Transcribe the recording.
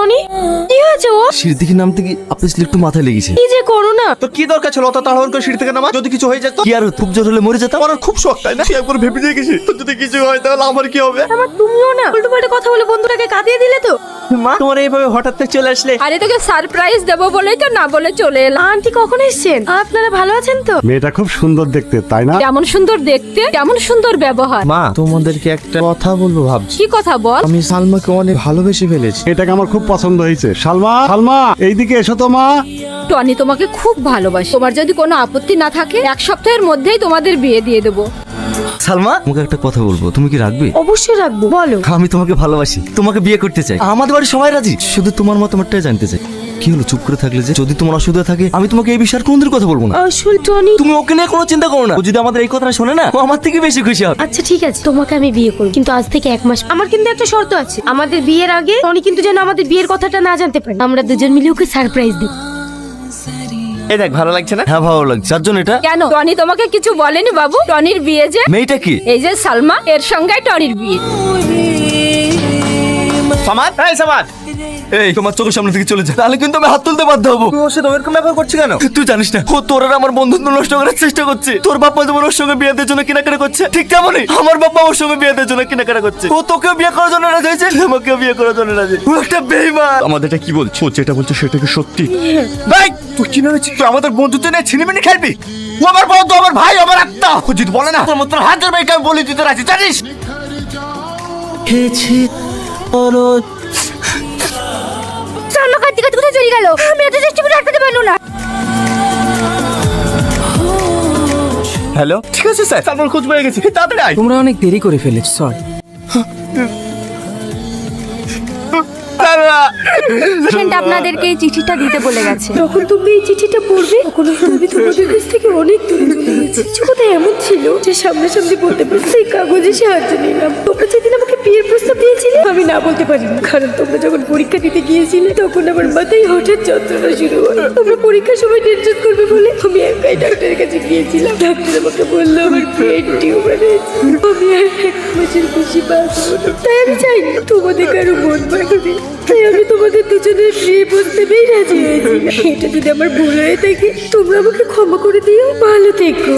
Tony কি হয়েছে? ও সিঁড়ি থেকে নামতে কি আপনি একটু মাথায় লেগেছে। কি যে করো না। তো কি দরকার ছিল অত তাড়াহুড়ো করে সিঁড়ি থেকে নামা? যদি কিছু হয়ে যেত? কি আর খুব জোর হলে মরে যেতাম। আমার খুব শখ, তাই না? একবার ভেবে দিয়ে গেছি তো যদি কিছু হয় তাহলে আমার কি হবে? আমার তুমিও না উল্টো পাল্টা কথা বলে বন্ধুটাকে কাঁদিয়ে দিলে তো। মা তোমার এইভাবে হঠাৎ চলে আসলে? আরে তোকে সারপ্রাইজ দেবো বলেই তো না বলে চলে এলাম। আন্টি কখন এসেছেন? আপনারা ভালো আছেন তো? মেয়েটা খুব সুন্দর দেখতে, তাই না? কেমন সুন্দর দেখতে, কেমন সুন্দর ব্যবহার। মা তোমাদেরকে একটা কথা বলবো ভাবছি। কি কথা বল? আমি সালমাকে অনেক ভালোবেসে ফেলেছি। এটাকে আমার খুব পছন্দ হয়েছে। সালমা, সালমা এইদিকে এসো তো মা। টনি তোমাকে খুব ভালোবাসে। তোমার যদি কোনো আপত্তি না থাকে 1 সপ্তাহের মধ্যেই তোমাদের বিয়ে দিয়ে দেবো। সালমা, তোমাকে একটা কথা বলবো, তুমি কি রাখবে? অবশ্যই রাখবো, বলো। আমি তোমাকে ভালোবাসি, তোমাকে বিয়ে করতে চাই। আমাদের বাড়ির সবাই রাজি, শুধু তোমার মতামতটাই জানতে চাই। কি হলো চুপ করে থাকলে যে? যদি তোমার অসুবিধা থাকে আমি তোমাকে এই বিষয়ে কোনদিন কথা বলবো না। আসলে টনি, তুমি ওকে নিয়ে কোনো চিন্তা করো না। ও যদি আমাদের এই কথাটা শোনে না, ও আমার থেকে বেশি খুশি হবে। আচ্ছা ঠিক আছে, তোমাকে আমি বিয়ে করব, কিন্তু আজ থেকে 1 মাস। আমার কিন্তু একটা শর্ত আছে, আমাদের বিয়ের আগে টনি কিন্তু যেন আমাদের বিয়ের কথাটা না জানতে পারে। আমরা দুজন মিলে ওকে সারপ্রাইজ দেব। এই দেখ, ভালো লাগছে না? হ্যাঁ ভালো লাগছে। যার জন্য এটা কেন টনি তোমাকে কিছু বলেনি বাবু? টনির বিয়ে যে, মেয়েটা কি? এই যে সালমা, এর সঙ্গে টনির বিয়ে। সামাদ, এই সামাদ, এই তোমার চোখের সামনে থেকে চলে যা, তাহলে কিন্তু আমি হাত তুলতে বাধ্য হবো। তুই ওর সাথে এরকম ব্যবহার করছিস কেন? তুই জানিস না ও তোর আর আমার বন্ধুত্ব নষ্ট করার চেষ্টা করছে। তোর বাবা যেমন ওর সঙ্গে বিয়ে দেওয়ার জন্য কেনাকাটা করছে, ঠিক তেমনই আমার বাবা ওর সঙ্গে বিয়ে দেওয়ার জন্য কেনাকাটা করছে। ও তোকেও বিয়ে করার জন্য রাজি হয়েছে, আমাকেও বিয়ে করার জন্য রাজি। ও একটা বেঈমান। আমাদের এটা কি বলছো? ও যেটা বলছে সেটা কি সত্যি? ভাই তুই কি ভেবেছিস তুই আমাদের বন্ধুত্ব নিয়ে ছিনিমিনি খেলবি? ও আমার বন্ধু, আমার ভাই, আমার আত্মা। ও যদি বলে না তোর মতো হাজার ভাইকে আমি বলে দিতে রাজি, জানিস? সালমা কাঁদতে কাঁদতে কোথায় চলে গেল? আমি এত চেষ্টা করে আটকাতে পারলো না। হ্যালো, ঠিক আছে স্যার, সালমার খোঁজ পেয়ে গেছি, তাড়াতাড়ি আয়। তোমরা অনেক দেরি করে ফেলেছ, সরি। পেশেন্ট আপনাদেরকে এই চিঠিটা দিতে বলে গেছে। যখন তুমি এই চিঠিটা পড়বে তখন তুমি তোমাদের কাছ থেকে অনেক দূরে চলে গেছি। কিছু কথা এমন ছিল যে সামনাসামনি বলতে পারছি, সেই কাগজে সাহায্য নিলাম। তোমরা যেদিন আমাকে বিয়ের প্রস্তাব দিয়েছিলে আমি না বলতে পারিনি, কারণ তোমরা যখন পরীক্ষা দিতে গিয়েছিলে তখন আমার মাথায় হঠাৎ যন্ত্রণা শুরু হলো। তোমরা পরীক্ষার সময় টেনশন করবে বলে আমি একাই ডাক্তারের কাছে গিয়েছিলাম। ডাক্তার আমাকে বললো আমার ব্রেন টিউমার হয়েছে, আমি আর 1 মাসের বেশি বাঁচবো না। তাই আমি চাইনি তোমাদের কারো মন ভাঙবে, তাই আমি তোমাদের দুজনের বিয়ে প্রস্তাবেই রাজি হয়েছিলাম। এটা যদি আমার ভুল হয়ে থাকে তোমরা আমাকে ক্ষমা করে দিও। ভালো থেকো।